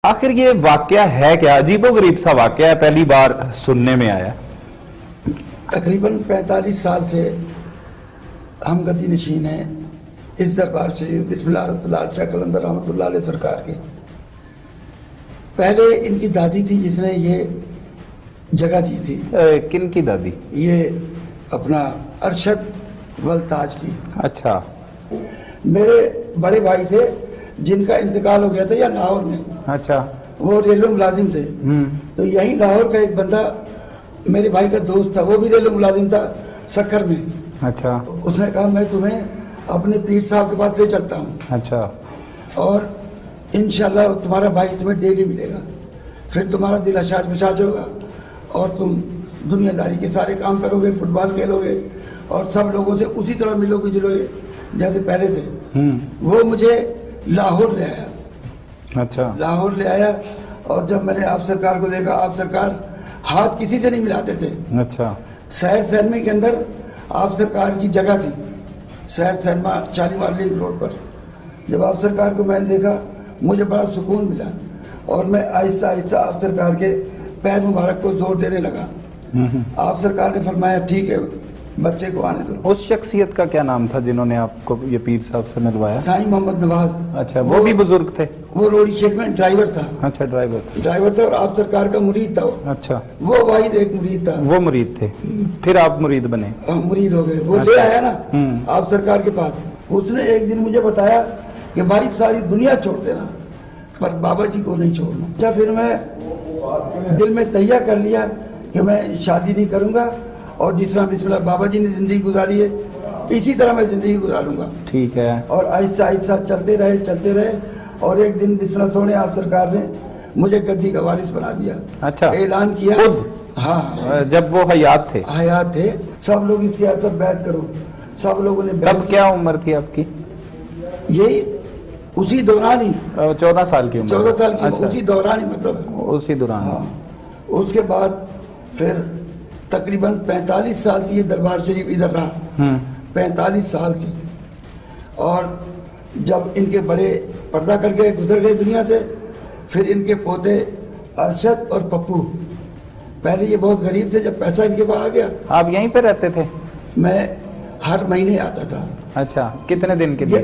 आखिर ये वाकया है क्या? अजीबोगरीब सा वाकया है, पहली बार सुनने में आया। तकरीबन 45 साल से हम गद्दी नशीन हैं इस दरबार शरीफ बिस्मिल्लाह कलंदर रहमतुल्लाह अलैह सरकार के। पहले इनकी दादी थी जिसने ये जगह दी थी। किन की दादी? ये अपना अरशद वलताज की। अच्छा। मेरे बड़े भाई थे जिनका इंतकाल हो गया था या लाहौर में। अच्छा। वो रेलवे मुलाजिम थे। तो यही लाहौर का एक बंदा मेरे भाई का दोस्त था, वो भी रेलवे मुलाजिम था सक्खर में। अच्छा। उसने कहा मैं तुम्हें अपने पीर साहब के पास ले चलता हूँ। अच्छा। और इंशाल्लाह तुम्हारा भाई तुम्हें डेली मिलेगा, फिर तुम्हारा दिल हशाज बशाज होगा और तुम दुनियादारी के सारे काम करोगे, फुटबॉल खेलोगे और सब लोगों से उसी तरह मिलोगे जुलोगे जैसे पहले थे। वो मुझे लाहौर ले आया। अच्छा। लाहौर ले आया और जब मैंने आप सरकार को देखा, आप सरकार हाथ किसी से नहीं मिलाते थे। अच्छा। शहर सैनमा के अंदर आप सरकार की जगह थी, शहर सैनमा शालीमार लिंक रोड पर। जब आप सरकार को मैंने देखा मुझे बड़ा सुकून मिला और मैं आहिस्ता आहिस्ता आप सरकार के पैर मुबारक को जोर देने लगा। आप सरकार ने फरमाया ठीक है बच्चे को आने दो। उस शख्सियत का क्या नाम था जिन्होंने आपको ये पीर साहब से मिलवाया? साईं मोहम्मद नवाज। अच्छा, वो भी बुजुर्ग थे? वो रोडी शेख में ड्राइवर था। अच्छा, ड्राइवर था और आप सरकार का मुरीद था वो। अच्छा। वो वाहिद एक मुरीद था। वो मुरीद थे, फिर आप मुरीद बने? मुरीद हो गए। वो ले आया ना आप सरकार के पास। उसने एक दिन मुझे बताया कि भाई सारी दुनिया छोड़ देना पर बाबा जी को नहीं छोड़ना। अच्छा, फिर मैं दिल में तैयार कर लिया कि मैं शादी नहीं करूंगा और जिस तरह बिस्मिल्लाह बाबा जी ने जिंदगी गुजारी है इसी तरह मैं जिंदगी गुजारूंगा। ठीक है। और आहिस्ता आहिस्ता चलते रहे और एक दिन बिस्मिल्लाह सोने आप सरकार ने मुझे गद्दी का वारिस बना दिया। अच्छा। ऐलान किया। हाँ, जब वो हयात थे सब लोग इसकी याद पर बैठ करो। सब लोगों ने तब क्या उम्र थी आपकी? यही उसी दौरान ही 14 साल की उम्र। 14 साल की। अच्छा। उसी दौरान ही मतलब उसी दौरान। हाँ। उसके बाद फिर तकरीबन 45 साल थी ये दरबार शरीफ इधर रहा। 45 साल थी। और जब इनके बड़े पर्दा कर गए, गुजर गए दुनिया से, फिर इनके पोते अरशद और पप्पू। पहले ये बहुत गरीब थे, जब पैसा इनके पास आ गया। आप यहीं पे रहते थे? मैं हर महीने आता था। अच्छा, कितने दिन के लिए?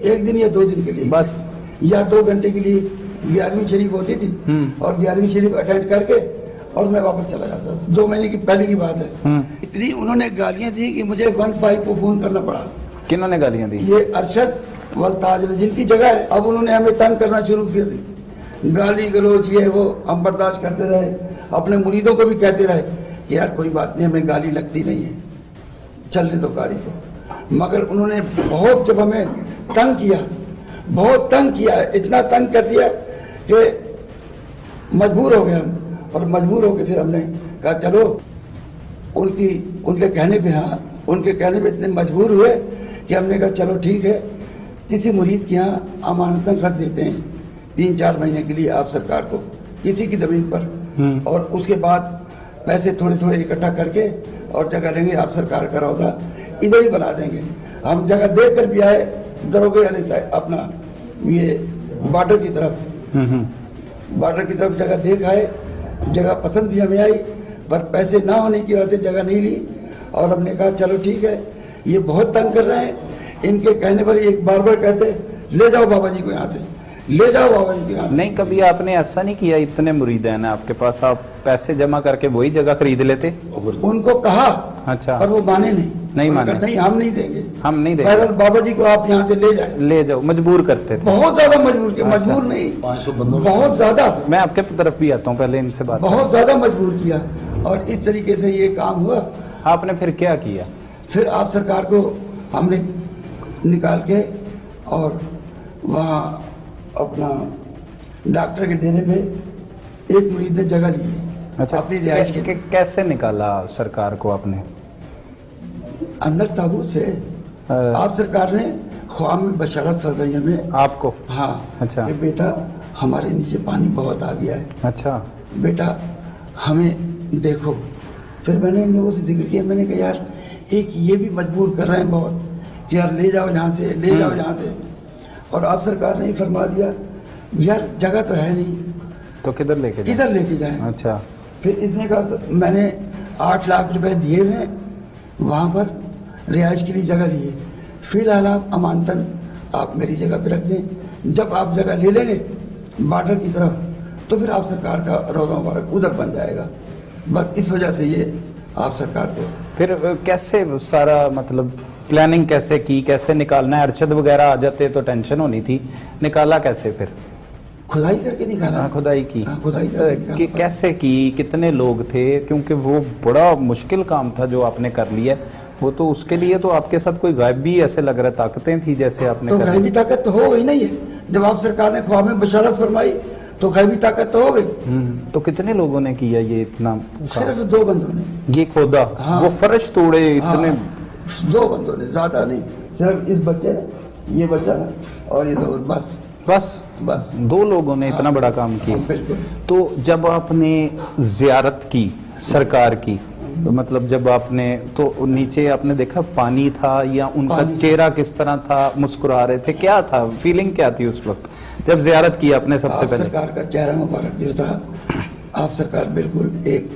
एक दिन या 2 दिन के लिए बस, या 2 घंटे के लिए 11वीं शरीफ होती थी और 11वीं शरीफ अटेंड करके और मैं वापस चला जाता था। 2 महीने की पहले की बात है। इतनी उन्होंने गालियां दी कि मुझे 15 को फोन करना पड़ा। किन्होंने गालियां दी? ये अरशद वलताज ने, जिनकी जगह है। अब उन्होंने हमें तंग करना शुरू कर दी, गाली गलौज ये वो हम बर्दाश्त करते रहे। अपने मुरीदों को भी कहते रहे कि यार कोई बात नहीं, हमें गाली लगती नहीं है, चलने दो गाड़ी को। मगर उन्होंने बहुत जब हमें तंग किया, बहुत तंग किया, इतना तंग कर दिया कि मजबूर हो गए हम। और मजबूर होकर फिर हमने कहा चलो उनके कहने पे, हाँ उनके कहने पे इतने मजबूर हुए कि हमने कहा चलो ठीक है, किसी मुरीद के यहाँ अमानतन रख देते हैं 3-4 महीने के लिए आप सरकार को किसी की ज़मीन पर। और उसके बाद पैसे थोड़े थोड़े इकट्ठा करके और जगह लेंगे, आप सरकार का रोज़ा इधर ही बना देंगे। हम जगह देख कर भी आए दरोगे वाले साइड, अपना ये बॉर्डर की तरफ जगह देख आए। जगह पसंद भी हमें आई पर पैसे ना होने की वजह से जगह नहीं ली। और हमने कहा चलो ठीक है, ये बहुत तंग कर रहे हैं। इनके कहने पर एक बार कहते ले जाओ बाबा जी को यहाँ से, ले जाओ बाबा जी को यहाँ से। नहीं, कभी आपने ऐसा नहीं किया? इतने मुरीद हैं ना आपके पास, आप पैसे जमा करके वही जगह खरीद लेते? उनको कहा। अच्छा। पर वो माने नहीं माने। नहीं, हम नहीं देंगे, हम नहीं देंगे। बाबा जी को आप यहाँ से ले जाओ। मजबूर करते थे? बहुत ज्यादा मजबूर किया। अच्छा। मजबूर नहीं, 500 बंदों बहुत ज्यादा। मैं आपके तरफ भी आता हूँ, पहले इनसे बात। बहुत ज्यादा मजबूर किया और इस तरीके से ये काम हुआ। आपने फिर क्या किया? फिर आप सरकार को हमने निकाल के और वहाँ अपना डॉक्टर के देने पे एक मुरीद ने जगह ली है। अच्छा। अपनी रिहाइश के कैसे निकाला सरकार को आपने? अंदर ताबूत से आप सरकार ने ख्वाब में बशारत फरमाई हमें। आपको? हाँ। अच्छा। कि बेटा हमारे नीचे पानी बहुत आ गया है। अच्छा। बेटा हमें देखो। फिर मैंने इन लोगों से जिक्र किया, मैंने कहा यार एक ये भी मजबूर कर रहे हैं बहुत कि यार ले जाओ यहाँ से, ले जाओ यहाँ से। और आप सरकार ने ही फरमा दिया यार जगह तो है नहीं, तो किधर लेके जाएं? किधर लेके जाएं? अच्छा, फिर इसने कहा मैंने 8 लाख रुपए दिए हुए वहाँ पर रिहाइश के लिए जगह लिए, फिलहाल आप अमानतन आप मेरी जगह पे रख दें, जब आप जगह ले लेंगे बॉर्डर की तरफ तो फिर आप सरकार का रोज़ा मुबारक उधर बन जाएगा। बस इस वजह से ये आप सरकार को फिर कैसे सारा मतलब प्लानिंग कैसे की, कैसे निकालना है? अरशद वगैरह आ जाते तो टेंशन होनी थी, निकाला कैसे फिर? खुदाई करके निकाला। हाँ, खुदाई की। हाँ, खुदाई करके निकाला। कैसे की, कितने लोग थे? क्योंकि वो बड़ा मुश्किल काम था जो आपने कर लिया, वो तो उसके लिए तो आपके साथ कोई गायब भी ऐसे लग रहा ताकतें थी जैसे आपने तो कर गायबी ताकत तो हो गई नहीं है, जब आप सरकार ने ख्वाब में बशारत फरमाई तो गायबी ताकत तो हो गई। तो कितने लोगों ने किया ये इतना काम? सिर्फ 2 बंदों ने ये खोदा, हाँ। वो फर्श तोड़े इतने? हाँ, 2 बंदों ने, ज्यादा नहीं, सिर्फ इस बच्चे ने, ये बच्चा ना और ये 2, बस बस 2 लोगों ने इतना बड़ा काम किया। बिल्कुल। तो जब आपने जियारत की सरकार की, तो मतलब जब आपने तो नीचे आपने देखा पानी था या उनका चेहरा किस तरह था, मुस्कुरा रहे थे, क्या था, फीलिंग क्या थी उस वक्त जब जियारत की आपने सबसे आप पहले? सरकार का चेहरा मुबारक जो था, आप सरकार बिल्कुल एक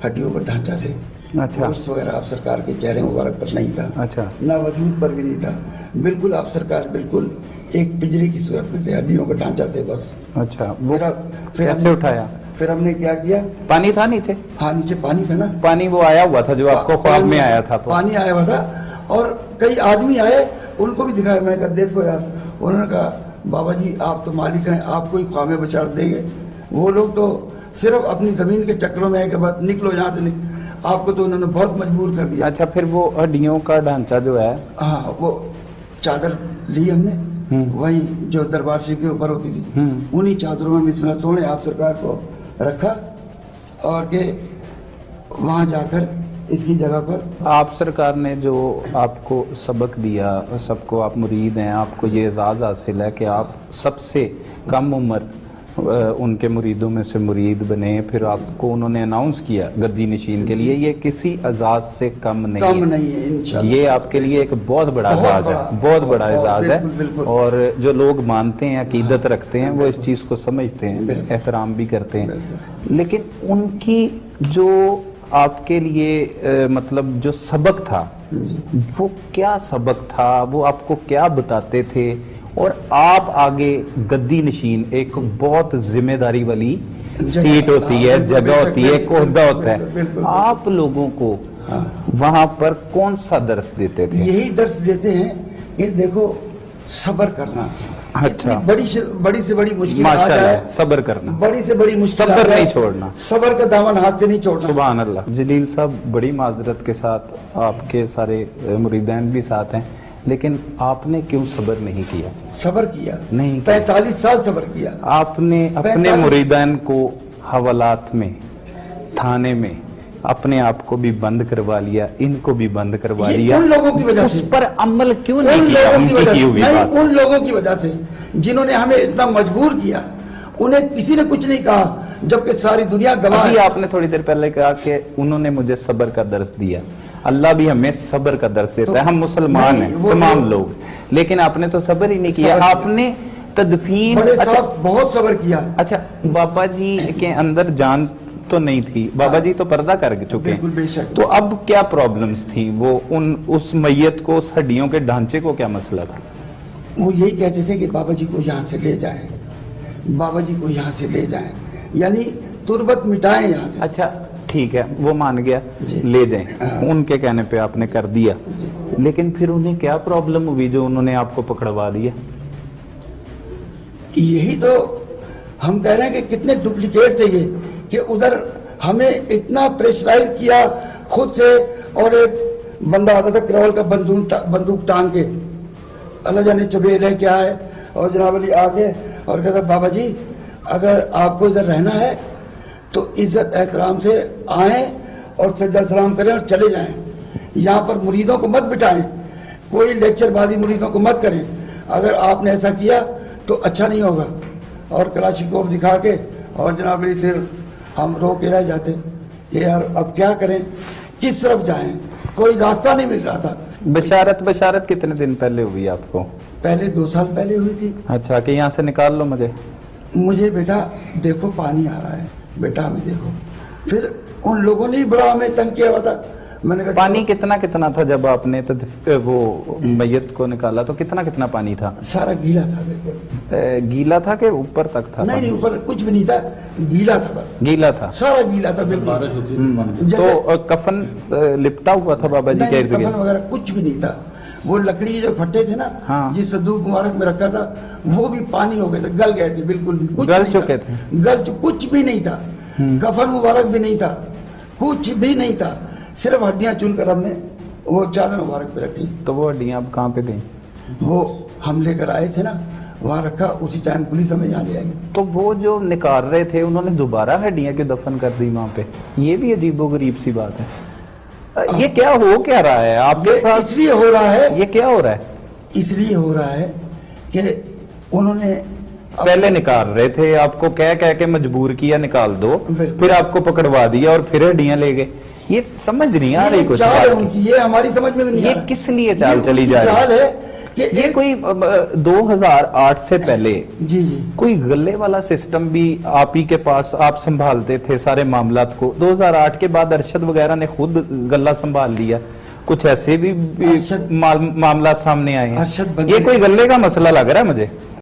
हड्डियों का ढांचा थे। अच्छा, उस वगैरह आप सरकार के चेहरे मुबारक पर नहीं था। अच्छा, ना वजूद पर भी नहीं था, बिल्कुल आप सरकार बिल्कुल एक पिंजरे की सूरत में थे, हड्डियों का ढांचा थे बस। अच्छा, वो फिर कैसे उठाया? फिर हमने क्या किया? पानी था नीचे? हाँ, नीचे पानी था ना। पानी वो आया हुआ था जो आपको ख्वाब में आया था? पानी आया हुआ था और कई आदमी आए, उनको भी दिखाया। मैं कहा देखो यार, उन्होंने कहा बाबा जी आप तो मालिक हैं, आपको ही ख्वाब में बचा देंगे। वो लोग तो सिर्फ अपनी जमीन के चक्रों में है कि बस निकलो यहाँ से, आपको तो उन्होंने बहुत मजबूर कर दिया। अच्छा, फिर वो हड्डियों का ढांचा जो है, हाँ, वो चादर ली हमने, वही जो दरबार शरीफ के ऊपर होती थी, उन्हीं चादरों में बिस्मिल्लाह सोने आप सरकार को रखा और के वहां जाकर इसकी जगह पर आप सरकार ने जो आपको सबक दिया, सबको आप मुरीद हैं, आपको ये एजाज़ हासिल है कि आप सबसे कम उम्र उनके मुरीदों में से मुरीद बने, फिर आपको उन्होंने अनाउंस किया गद्दी नशीन के लिए, ये किसी एजाज से कम नहीं है इंशाअल्लाह। ये आपके लिए एक बहुत बड़ा एजाज है, बहुत बड़ा एजाज है। बिल्कुल। और जो लोग मानते हैं, अकीदत रखते हैं, वो इस चीज़ को समझते हैं, एहतराम भी करते हैं। लेकिन उनकी जो आपके लिए मतलब जो सबक था, वो क्या सबक था, वो आपको क्या बताते थे? और आप आगे गद्दी नशीन एक बहुत जिम्मेदारी वाली सीट होती है, जगह होती है, कोहदा होता है, आप लोगों को वहां पर कौन सा दर्स देते थे? यही दर्स देते हैं कि देखो सब्र करना। अच्छा, बड़ी से बड़ी मुश्किल आ माशाअल्लाह, जाए, सब्र करना, बड़ी से बड़ी मुश्किल सब्र नहीं छोड़ना, सब्र का दामन हाथ से नहीं छोड़ना। सुभान अल्लाह। जलील साहब, बड़ी माजरत के साथ आपके सारे मुरीदैन भी साथ हैं, लेकिन आपने क्यों सब्र नहीं किया? सब्र किया नहीं किया। 45 साल सब्र किया आपने अपने मुरीदैन को हवालात में, थाने में अपने आप को भी बंद करवा लिया, इनको भी बंद करवा लिया। उन लोगों की वजह से, उस पर अमल क्यों नहीं किया? उनकी की हुई बात। उन लोगों की वजह से जिन्होंने हमें इतना मजबूर किया, उन्हें किसी ने कुछ नहीं कहा, जबकि सारी दुनिया गवाह है। आपने थोड़ी देर पहले कहा कि उन्होंने मुझे सब्र का दर्स दिया। अल्लाह भी हमें सब्र का दर्स देता है, हम मुसलमान हैं तमाम लोग, लेकिन आपने तो सब्र ही नहीं किया। आपने तदफीन, अच्छा, बहुत सब्र किया। अच्छा, बाबा जी के अंदर जान तो नहीं थी, बाबा जी तो पर्दा कर चुके हैं, तो अब क्या प्रॉब्लम्स थी? वो उस मैयत को, उस हड्डियों के ढांचे को क्या मसला था? वो यही कहते थे कि बाबा जी को यहाँ से ले जाएं, बाबा जी को यहाँ से ले जाएं, यानी तुरबत मिटाएं यहाँ से। अच्छा, ठीक है, वो मान गया, ले जाएं, उनके कहने पे आपने कर दिया, लेकिन फिर उन्हें क्या प्रॉब्लम हुई जो उन्होंने आपको पकड़वा दिया? यही तो हम कह रहे हैं कि कितने डुप्लीकेट थे ये, कि उधर हमें इतना प्रेशराइज किया खुद से, और एक बंदा आता था किरौल का बंदूक टांग के, अल्लाह जाने चबेल है क्या है, और जनाब अली आके और कहता बाबा जी अगर आपको इधर रहना है तो इज्जत एहतराम से आए और सज्जा सलाम करें और चले जाएं, यहाँ पर मुरीदों को मत बिठाएं, कोई लेक्चरबाजी मुरीदों को मत करें, अगर आपने ऐसा किया तो अच्छा नहीं होगा। और कलाशिकोव दिखा के और जनाब अली फिर हम रो के रह जाते कि यार अब क्या करें, किस तरफ जाएं, कोई रास्ता नहीं मिल रहा था। बशारत कितने दिन पहले हुई आपको? पहले 2 साल पहले हुई थी। अच्छा, कि यहाँ से निकाल लो मुझे? मुझे बेटा देखो पानी आ रहा है, बेटा हमें देखो। फिर उन लोगों ने ही बड़ा हमें तंग किया हुआ था। मैंने कहा पानी कितना कितना था जब आपने वो मैयत को निकाला, तो कितना कितना पानी था? सारा गीला था बिल्कुल। गीला था कि ऊपर तक था? नहीं, ऊपर कुछ भी नहीं था, गीला था, बस गीला था, सारा गीला था बिल्कुल। तो कफन लिपटा हुआ था बाबा जी के इर्द गिर्द? कफन वगैरह कुछ भी नहीं था। वो लकड़ी जो फट्टे थे ना, हाँ। जिस संदूक मुबारक में रखा था, वो भी पानी हो गए थे, गल गए थे बिल्कुल भी, कुछ गल नहीं चुके था। थे? कुछ भी नहीं था, कफन मुबारक भी नहीं था, कुछ भी नहीं था, सिर्फ हड्डियां चुनकर हमने वो चादर मुबारक पे रखी। तो वो हड्डियां अब कहाँ पे गई? वो हम लेकर आए थे ना, वहाँ रखा, उसी टाइम पुलिस हमें यहाँ ले आई। तो वो जो निकाल रहे थे उन्होंने दोबारा हड्डियां क्यों दफन कर दी वहां पे? ये भी अजीबोगरीब सी बात है। ये क्या रहा है आपके साथ? इसलिए हो रहा है, ये क्या हो रहा है? इसलिए हो रहा है कि उन्होंने पहले निकाल रहे थे, आपको कह कह के मजबूर किया निकाल दो, फिर आपको पकड़वा दिया और फिर हड्डियां ले गए। ये समझ नहीं आ रही कुछ चाल है उनकी, ये हमारी समझ में नहीं आ ये रहा। किस लिए चाल ये चली उनकी जा रही चाल है कि ये कोई 2008 से पहले जी जी कोई गले वाला सिस्टम भी आप ही के पास, आप संभालते थे सारे मामलात को? 2008 के बाद अरशद वगैरह ने खुद गला संभाल लिया, कुछ ऐसे भी मामला सामने आए हैं। ये कोई गले का मसला लग रहा है मुझे।